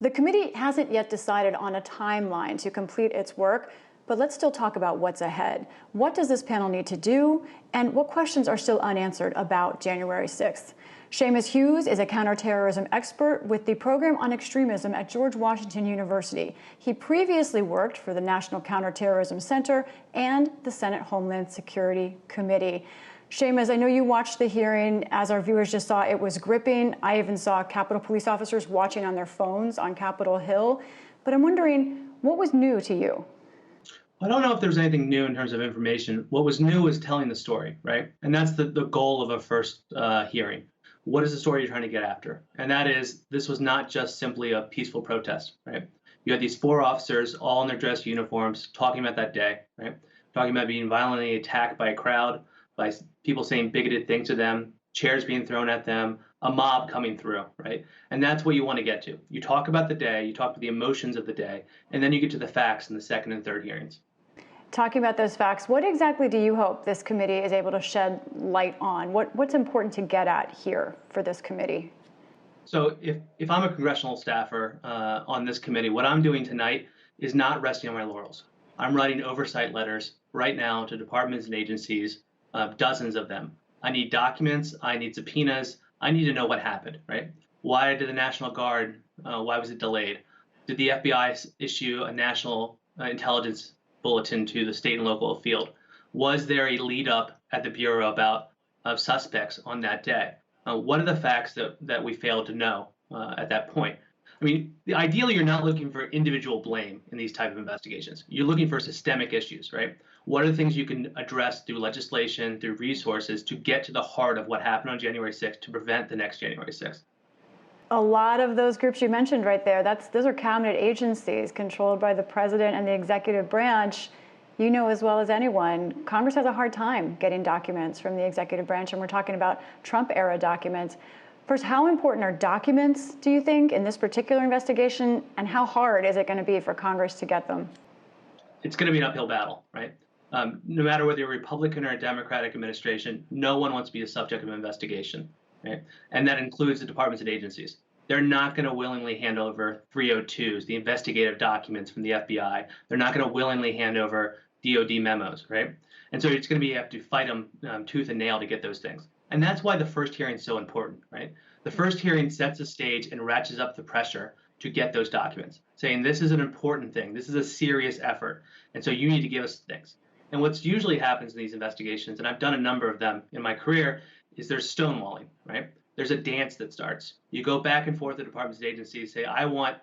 The committee hasn't yet decided on a timeline to complete its work, but let's still talk about what's ahead. What does this panel need to do, and what questions are still unanswered about January 6th? Seamus Hughes is a counterterrorism expert with the Program on Extremism at George Washington University. He previously worked for the National Counterterrorism Center and the Senate Homeland Security Committee. Seamus, I know you watched the hearing. As our viewers just saw, it was gripping. I even saw Capitol police officers watching on their phones on Capitol Hill. But I'm wondering, what was new to you? I don't know if there's anything new in terms of information. What was new was telling the story, right? And that's the goal of a first hearing. What is the story you're trying to get after? And that is, this was not just simply a peaceful protest, right? You had these four officers all in their dress uniforms talking about that day, right? Talking about being violently attacked by a crowd, by people saying bigoted things to them, chairs being thrown at them, a mob coming through, right? And that's what you want to get to. You talk about the day, you talk about the emotions of the day, and then you get to the facts in the second and third hearings. Talking about those facts, what exactly do you hope this committee is able to shed light on? What's important to get at here for this committee? So if I'm a congressional staffer on this committee, what I'm doing tonight is not resting on my laurels. I'm writing oversight letters right now to departments and agencies, dozens of them. I need documents. I need subpoenas. I need to know what happened, right? Why did the National Guard, why was it delayed? Did the FBI issue a national intelligence bulletin to the state and local field? Was there a lead up at the Bureau about suspects on that day? What are the facts that we failed to know at that point? I mean, ideally, you're not looking for individual blame in these type of investigations. You're looking for systemic issues, right? What are the things you can address through legislation, through resources to get to the heart of what happened on January 6th to prevent the next January 6th? A lot of those groups you mentioned right there, those are cabinet agencies controlled by the president and the executive branch. You know as well as anyone, Congress has a hard time getting documents from the executive branch, and we're talking about Trump-era documents. First, how important are documents, do you think, in this particular investigation, and how hard is it going to be for Congress to get them? It's going to be an uphill battle, right? No matter whether you're a Republican or a Democratic administration, no one wants to be the subject of an investigation, right? And that includes the departments and agencies. They're not going to willingly hand over 302s, the investigative documents from the FBI. They're not going to willingly hand over DOD memos, right? And so it's going to be you have to fight them tooth and nail to get those things. And that's why the first hearing is so important, right? The first hearing sets the stage and ratchets up the pressure to get those documents, saying this is an important thing. This is a serious effort. And so you need to give us things. And what's usually happens in these investigations, and I've done a number of them in my career, is there's stonewalling, right? There's a dance that starts. You go back and forth to departments and agencies, say, I want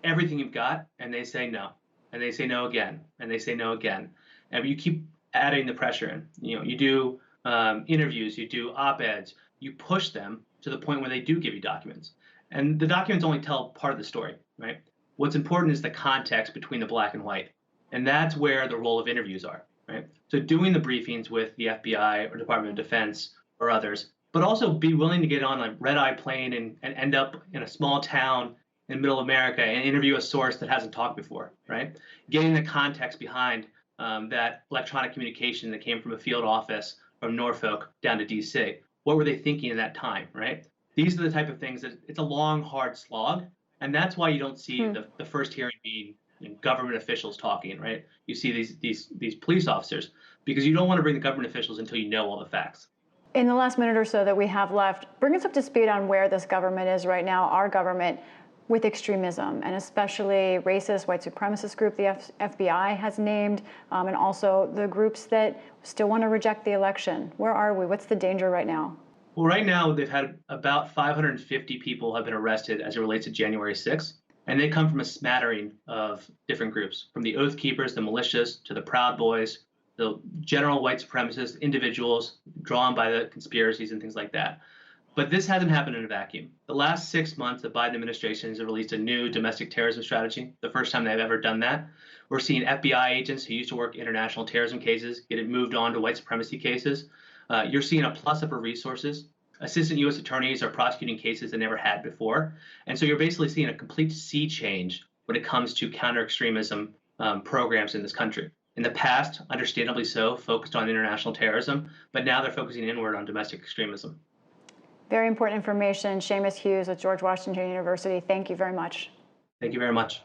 everything you've got, and they say no. And they say no again, and they say no again. And you keep adding the pressure in. You do interviews, you do op-eds, you push them to the point where they do give you documents. And the documents only tell part of the story, right? What's important is the context between the black and white. And that's where the role of interviews are, right? So doing the briefings with the FBI or Department of Defense or others, but also be willing to get on a red-eye plane and end up in a small town in middle America and interview a source that hasn't talked before, right? Getting the context behind that electronic communication that came from a field office from Norfolk down to DC. What were they thinking at that time, right? These are the type of things that it's a long, hard slog. And that's why you don't see the first hearing being government officials talking, right? You see these police officers because you don't want to bring the government officials until you know all the facts. In the last minute or so that we have left, bring us up to speed on where this government is right now, our government, with extremism, and especially racist white supremacist group the FBI has named, and also the groups that still want to reject the election. Where are we? What's the danger right now? Well, right now, they've had about 550 people have been arrested as it relates to January 6th, and they come from a smattering of different groups, from the Oath Keepers, the militias, to the Proud Boys, the general white supremacist individuals drawn by the conspiracies and things like that. But this hasn't happened in a vacuum. The last 6 months, the Biden administration has released a new domestic terrorism strategy, the first time they've ever done that. We're seeing FBI agents who used to work international terrorism cases get it moved on to white supremacy cases. You're seeing a plus up of resources. Assistant U.S. attorneys are prosecuting cases they never had before. And so you're basically seeing a complete sea change when it comes to counter-extremism programs in this country. In the past, understandably so, focused on international terrorism, but now they're focusing inward on domestic extremism. Very important information. Seamus Hughes with George Washington University. Thank you very much. Thank you very much.